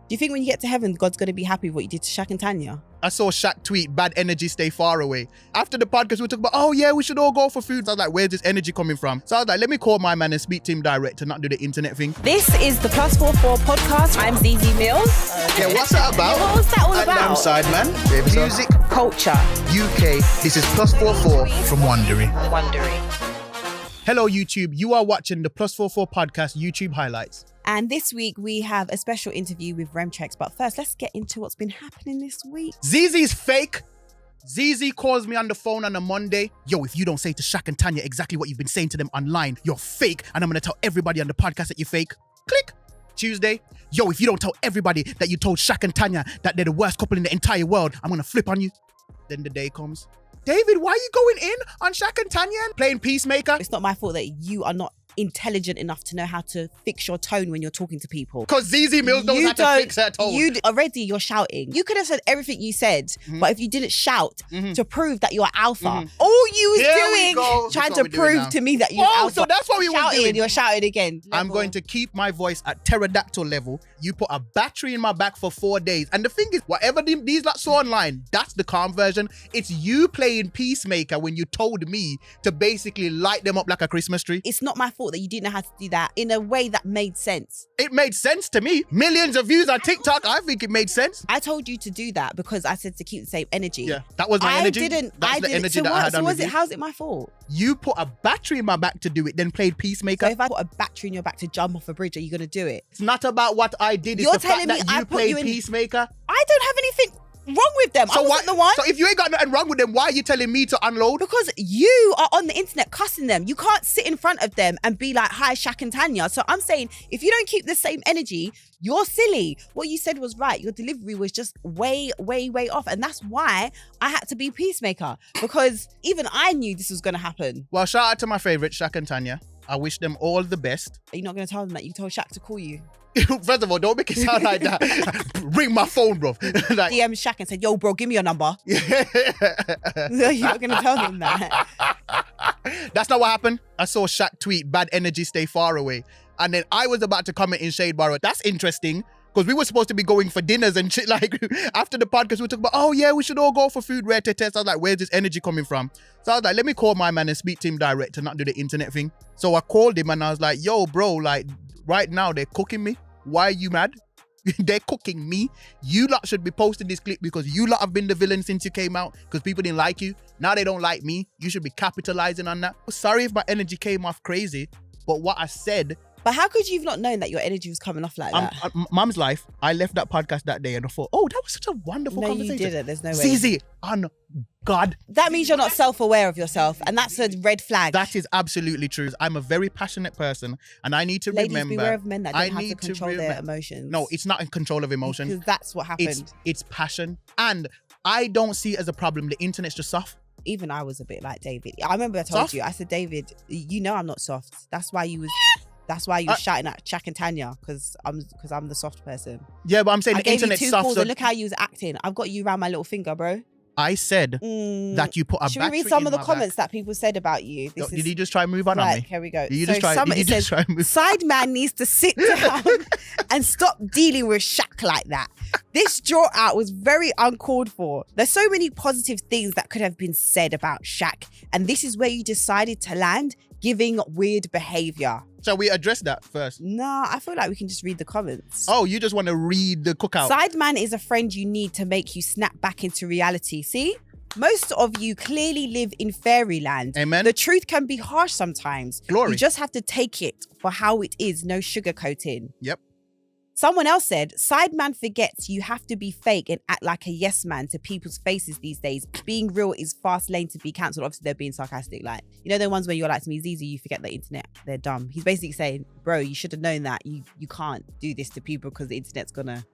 Do you think when you get to heaven, God's going to be happy with what you did to Shaq and Tanya? I saw Shaq tweet, bad energy, stay far away. After the podcast, we were talking about, oh yeah, we should all go for food. So I was like, where's this energy coming from? So I was like, let me call my man and speak to him direct and not do the internet thing. This is the +44 podcast. I'm Zeze Millz. Yeah, what's that about? What was that all about? I'm Sideman. Music, culture, UK. This is +44 from Wondery. Hello, YouTube. You are watching the +44 podcast YouTube highlights. And this week we have a special interview with Remchex. But first, let's get into what's been happening this week. Zeze's fake. Zeze calls me on the phone on a Monday. Yo, if you don't say to Shaq and Tanya exactly what you've been saying to them online, you're fake. And I'm going to tell everybody on the podcast that you're fake. Click. Tuesday. Yo, if you don't tell everybody that you told Shaq and Tanya that they're the worst couple in the entire world, I'm going to flip on you. Then the day comes. David, why are you going in on Shaq and Tanya and playing peacemaker? It's not my fault that you are not intelligent enough to know how to fix your tone when you're talking to people. Because Zeze Millz knows how to fix her tone. You're shouting. You could have said everything you said, but if you didn't shout to prove that you're alpha, all you was doing trying to prove to me that you're alpha. So that's what we were doing. You're shouting again. I'm going to keep my voice at pterodactyl level. You put a battery in my back for 4 days. And the thing is, whatever these lot saw online, that's the calm version. It's you playing peacemaker when you told me to basically light them up like a Christmas tree. It's not my fault that you didn't know how to do that in a way that made sense. It made sense to me. Millions of views on TikTok. I think it made sense. I told you to do that because I said to keep the same energy. Yeah, that was my energy. That's the energy that I had on with you. How's it my fault? You put a battery in my back to do it, then played peacemaker. So if I put a battery in your back to jump off a bridge, are you going to do it? It's not about what I did. It's the fact that you played peacemaker. I don't have anything wrong with them. So I wasn't the one. So if you ain't got nothing wrong with them, why are you telling me to unload? Because you are on the internet cussing them. You can't sit in front of them and be like, hi, Shaq and Tanya. So I'm saying, if you don't keep the same energy, you're silly. What you said was right. Your delivery was just way, way, way off. And that's why I had to be peacemaker. Because even I knew this was going to happen. Well, shout out to my favourite, Shaq and Tanya. I wish them all the best. Are you not going to tell them that you told Shaq to call you? First of all, don't make it sound like that. Ring my phone, bro. Like, DM Shaq and said, yo, bro, give me your number. You're not going to tell him that. That's not what happened. I saw Shaq tweet, bad energy, stay far away. And then I was about to comment in Shade Barrow. That's interesting. Because we were supposed to be going for dinners and shit. Like, after the podcast, we were talking about, oh yeah, we should all go for food rare test. I was like, where's this energy coming from? So I was like, let me call my man and speak to him direct and not do the internet thing. So I called him and I was like, yo, bro, like, right now they're cooking me. Why are you mad? They're cooking me. You lot should be posting this clip because you lot have been the villain since you came out because people didn't like you. Now they don't like me. You should be capitalizing on that. Sorry if my energy came off crazy, but what I said... But how could you have not known that your energy was coming off like that? Mum's life, I left that podcast that day and I thought, oh, that was such a wonderful conversation. No, you didn't. There's no way. Zeze, on God. That means you're not self-aware of yourself, and that's a red flag. That is absolutely true. I'm a very passionate person, and I need to remember... Ladies, beware of men that don't have to control their emotions. No, it's not in control of emotion. Because that's what happened. It's passion. And I don't see it as a problem. The internet's just soft. Even I was a bit like David. I remember I told you, I said, David, you know I'm not soft. That's why you was shouting at Shaq and Tanya, because I'm the soft person. Yeah, but I'm saying the internet's soft. Calls and look how you was acting. I've got you around my little finger, bro. I said that you put a battery in my back. Should we read some of the comments that people said about you? Did you just try and move on me? Here we go. Did you just try and move? Sideman needs to sit down and stop dealing with Shaq like that. This draw out was very uncalled for. There's so many positive things that could have been said about Shaq, and this is where you decided to land, giving weird behavior. Shall we address that first? Nah, I feel like we can just read the comments. Oh, you just want to read the cookout? Sideman is a friend you need to make you snap back into reality. See? Most of you clearly live in fairyland. Amen. The truth can be harsh sometimes. Glory. You just have to take it for how it is, no sugarcoating. Yep. Someone else said, Sideman forgets you have to be fake and act like a yes man to people's faces these days. Being real is fast lane to be cancelled. Obviously, they're being sarcastic. Like, you know, the ones where you're like to me, Zeze, you forget the internet. They're dumb. He's basically saying, bro, you should have known that. You can't do this to people because the internet's gonna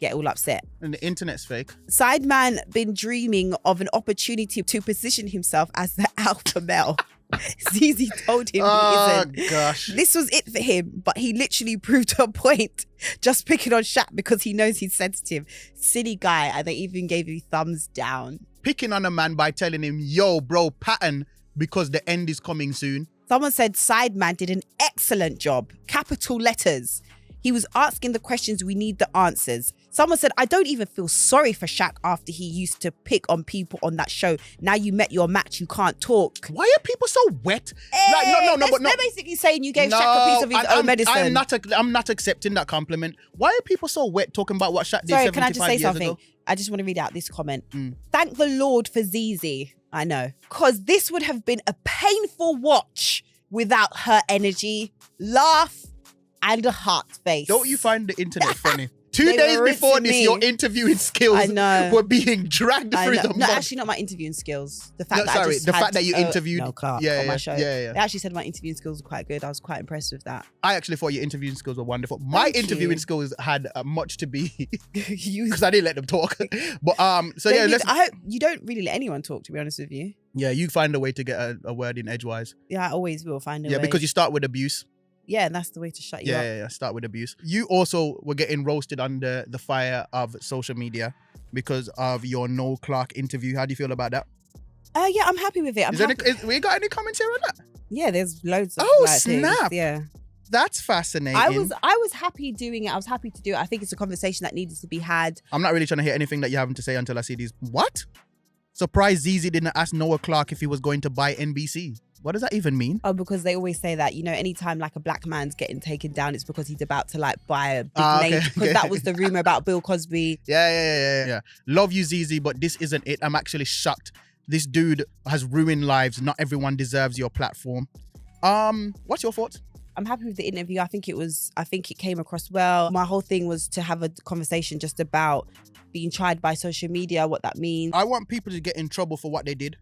get all upset. And the internet's fake. Sideman been dreaming of an opportunity to position himself as the alpha male. Zeze told him he isn't. Gosh. This was it for him, but he literally proved a point just picking on Shaq because he knows he's sensitive. Silly guy, and they even gave you thumbs down. Picking on a man by telling him, yo, bro, pattern because the end is coming soon. Someone said Sideman did an excellent job. Capital letters. He was asking the questions, we need the answers. Someone said, I don't even feel sorry for Shaq after he used to pick on people on that show. Now you met your match, you can't talk. Why are people so wet? They're basically saying you gave Shaq a piece of his own medicine. I'm not accepting that compliment. Why are people so wet talking about what Shaq did 75 years ago? Sorry, can I just say something? I just want to read out this comment. Thank the Lord for Zeze. I know. Because this would have been a painful watch without her energy, laugh, and a heart face. Don't you find the internet funny? 2 days before this, your interviewing skills were being dragged through the mud. No, actually not my interviewing skills. The fact that you interviewed Noel Clarke on my show. Yeah. They actually said my interviewing skills were quite good. I was quite impressed with that. I actually thought your interviewing skills were wonderful. My interviewing skills had much to be because I didn't let them talk. But I hope you don't really let anyone talk, to be honest with you. Yeah, you find a way to get a word in edgewise. Yeah, I always will find a way. Yeah, because you start with abuse. Yeah, and that's the way to shut you up. Yeah, start with abuse. You also were getting roasted under the fire of social media because of your Noel Clarke interview. How do you feel about that? Yeah, I'm happy with it. We got any comments here on that? Yeah, there's loads of snap. things. Yeah. That's fascinating. I was happy doing it. I was happy to do it. I think it's a conversation that needed to be had. I'm not really trying to hear anything that you haven't to say until I see these. What? Surprised Zeze didn't ask Noel Clarke if he was going to buy NBC. What does that even mean? Oh, because they always say that, anytime like a black man's getting taken down, it's because he's about to like buy a big name. Because that was the rumor about Bill Cosby. Yeah. Love you, Zeze, but this isn't it. I'm actually shocked. This dude has ruined lives. Not everyone deserves your platform. What's your thoughts? I'm happy with the interview. I think it came across well. My whole thing was to have a conversation just about being tried by social media, what that means. I want people to get in trouble for what they did.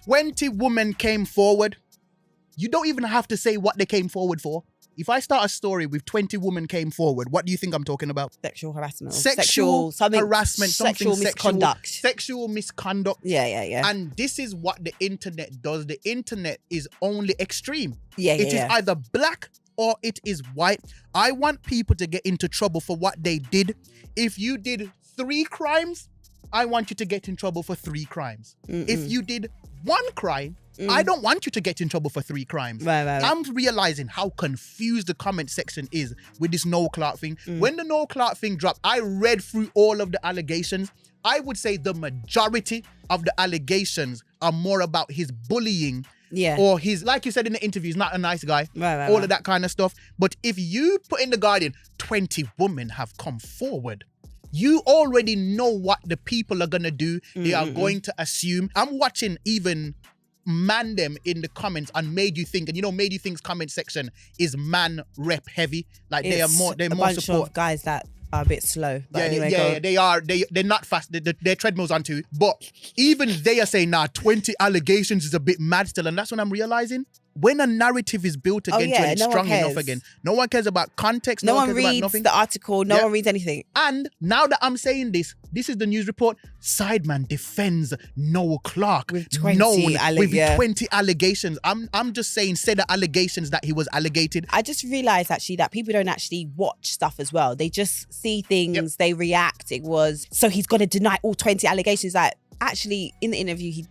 20 women came forward. You don't even have to say what they came forward for. If I start a story with 20 women came forward, what do you think I'm talking about? Sexual harassment. Sexual harassment. Sexual misconduct. Sexual misconduct. Yeah. And this is what the internet does. The internet is only extreme. It is either black or it is white. I want people to get into trouble for what they did. If you did 3 crimes, I want you to get in trouble for 3 crimes. If you did 1 crime, I don't want you to get in trouble for 3 crimes. Right. I'm realizing how confused the comment section is with this Noel Clarke thing. When the Noel Clarke thing dropped, I read through all of the allegations. I would say the majority of the allegations are more about his bullying. Yeah. Or his, like you said in the interview, he's not a nice guy. Right. All of that kind of stuff. But if you put in The Guardian, 20 women have come forward, you already know what the people are going to do. They are going to assume. I'm watching even man them in the comments and Made You Think. And Made You Think's comment section is man rep heavy. Like they're more bunch support. Of guys that are a bit slow. But anyway, they are. They're not fast. Their treadmills on too. But even they are saying, 20 allegations is a bit mad still. And that's when I'm realizing, when a narrative is built against you and it's strong enough again, no one cares about context. No one cares reads about nothing. the article. No one reads anything. And now that I'm saying this is the news report. Sideman defends Noel Clarke with 20 allegations. I'm just saying, say the allegations that he was allegated. I just realized actually that people don't actually watch stuff as well. They just see things, they react. So he's going to deny all 20 allegations. Like, actually, in the interview, he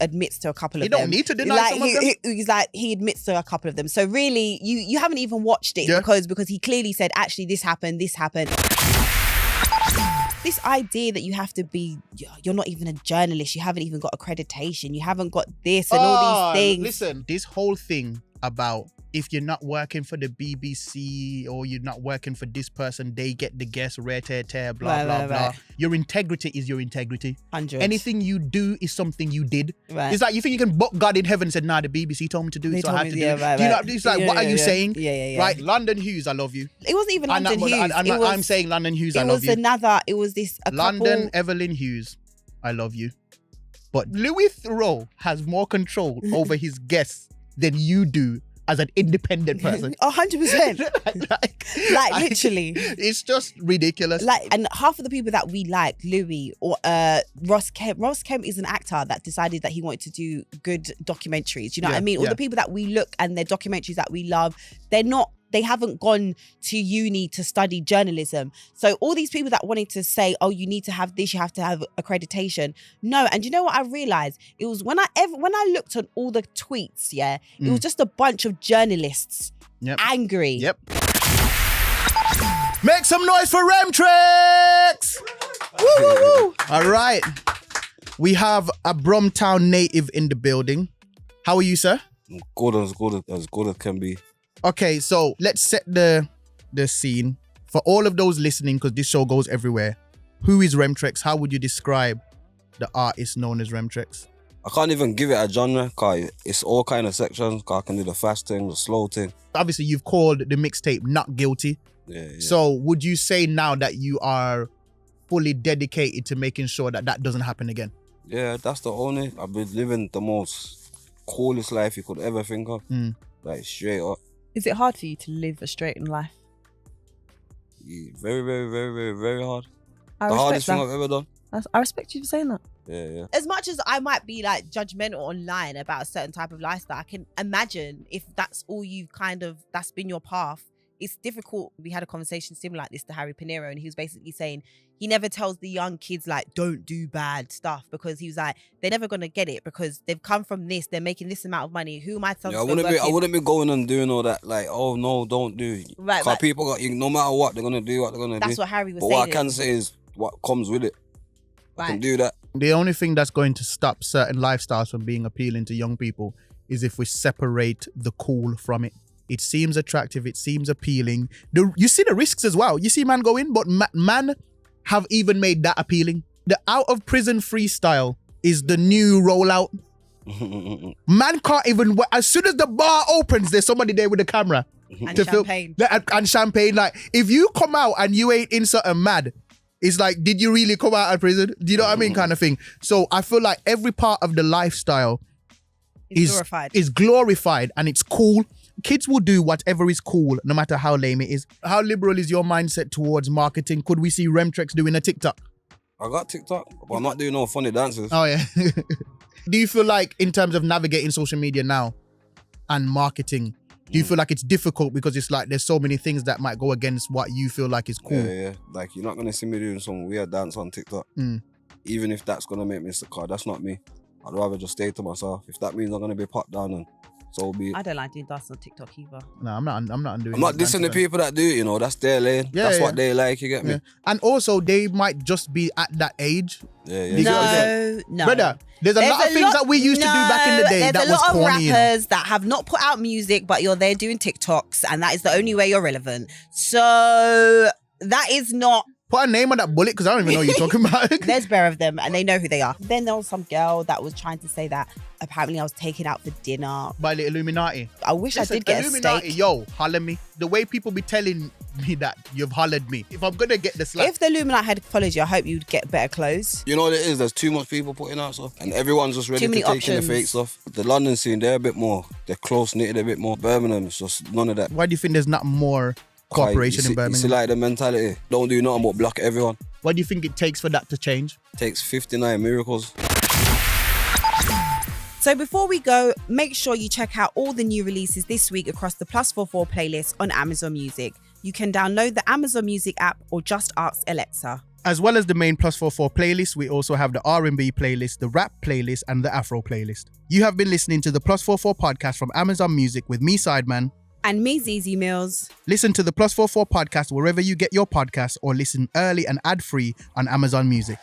admits to a couple of them. You don't need to deny some of them. He admits to a couple of them. So really, you haven't even watched it because he clearly said, actually, this happened. This idea that you have to be, you're not even a journalist, you haven't even got accreditation, you haven't got this and all these things. Listen, this whole thing about if you're not working for the BBC or you're not working for this person, they get the guest, blah, blah. Your integrity is your integrity. 100. Anything you do is something you did. Right. It's like, you think you can book God in heaven and say, the BBC told me to do it, so I have to do it. Right. It's like, what are you saying? Yeah. Right, London Hughes, I love you. It wasn't even London Hughes. I'm saying London Hughes, I love you. It was this, London Evelyn Hughes, I love you. But Louis Theroux has more control over his guests than you do as an independent person. 100%. like literally. It's just ridiculous. And half of the people that we like, Louis or Ross Kemp. Ross Kemp is an actor that decided that he wanted to do good documentaries. You know what I mean? All the people that we look and their documentaries that we love, they haven't gone to uni to study journalism. So all these people that wanted to say, oh, you need to have this, you have to have accreditation. No, and you know what I realized? It was when I looked at all the tweets, it was just a bunch of journalists angry. Yep. Make some noise for Remtrex! Woo, woo, woo. All right. We have a Bromtown native in the building. How are you, sir? As good as can be. Okay, so let's set the scene. For all of those listening, because this show goes everywhere, who is Remtrex? How would you describe the artist known as Remtrex? I can't even give it a genre, because it's all kind of sections. Cause I can do the fast thing, the slow thing. Obviously, you've called the mixtape Not Guilty. Yeah. So would you say now that you are fully dedicated to making sure that that doesn't happen again? Yeah, that's the only. I've been living the most coolest life you could ever think of. Like, straight up. Is it hard for you to live a straightened life? Yeah, very, very, very, very, very hard. The hardest thing I've ever done. I respect you for saying that. Yeah. As much as I might be like judgmental online about a certain type of lifestyle, I can imagine if that's all you've that's been your path. It's difficult. We had a conversation similar like this to Harry Pinero, and he was basically saying he never tells the young kids like, don't do bad stuff, because he was like, they're never going to get it because they've come from this, they're making this amount of money. Who am I to I wouldn't be going and doing all that, like, oh no, don't do. Right. Because people got you, no matter what, they're going to do what they're going to do. That's what Harry was saying. But what I can say is what comes with it. I can do that. The only thing that's going to stop certain lifestyles from being appealing to young people is if we separate the cool from it. It seems attractive. It seems appealing. You see the risks as well. You see man go in, but man have even made that appealing. The out of prison freestyle is the new rollout. Man can't even, as soon as the bar opens, there's somebody there with a camera. And champagne. And champagne. Like, if you come out and you ain't in something mad, it's like, did you really come out of prison? Do you know what I mean? Kind of thing. So I feel like every part of the lifestyle is glorified and it's cool. Kids will do whatever is cool, no matter how lame it is. How liberal is your mindset towards marketing? Could we see Remtrex doing a TikTok? I got TikTok, but I'm not doing no funny dances. Oh, yeah. Do you feel like, in terms of navigating social media now and marketing, do you feel like it's difficult because it's like there's so many things that might go against what you feel like is cool? Yeah. Like, you're not going to see me doing some weird dance on TikTok. Even if that's going to make me sick, that's not me. I'd rather just stay to myself. If that means I'm going to be popped down, and so be it. I don't like doing dances on TikTok either. No, I'm not doing I'm not dissing the people that do it, you know. That's their lane. That's what they like, you get me? And also, they might just be at that age. No. Brother, there's a lot of things that we used to do back in the day that was corny. There's a lot of rappers that have not put out music, but you're there doing TikToks, and that is the only way you're relevant. So that is not... Put a name on that bullet, because I don't even know what you're talking about. There's bare of them, and they know who they are. Then there was some girl that was trying to say that apparently I was taken out for dinner. By the Illuminati. I wish I did get Illuminati, a steak. Yo, holler me. The way people be telling me that you've hollered me. If I'm going to get the slap. If the Illuminati had followed you, I hope you'd get better clothes. You know what it is? There's too much people putting out stuff, and everyone's just ready to take in the fake stuff. The London scene, they're a bit more. They're close-knitted a bit more. Birmingham, it's just none of that. Why do you think there's not more cooperation in Birmingham? You see like the mentality. Don't do nothing but block everyone. What do you think it takes for that to change? It takes 59 miracles. So before we go, make sure you check out all the new releases this week across the +44 playlist on Amazon Music. You can download the Amazon Music app or just ask Alexa. As well as the main +44 playlist, we also have the R&B playlist, the rap playlist, and the Afro playlist. You have been listening to the +44 podcast from Amazon Music with me, Sideman. And me, Zeze Millz. Listen to the +44 podcast wherever you get your podcasts, or listen early and ad-free on Amazon Music.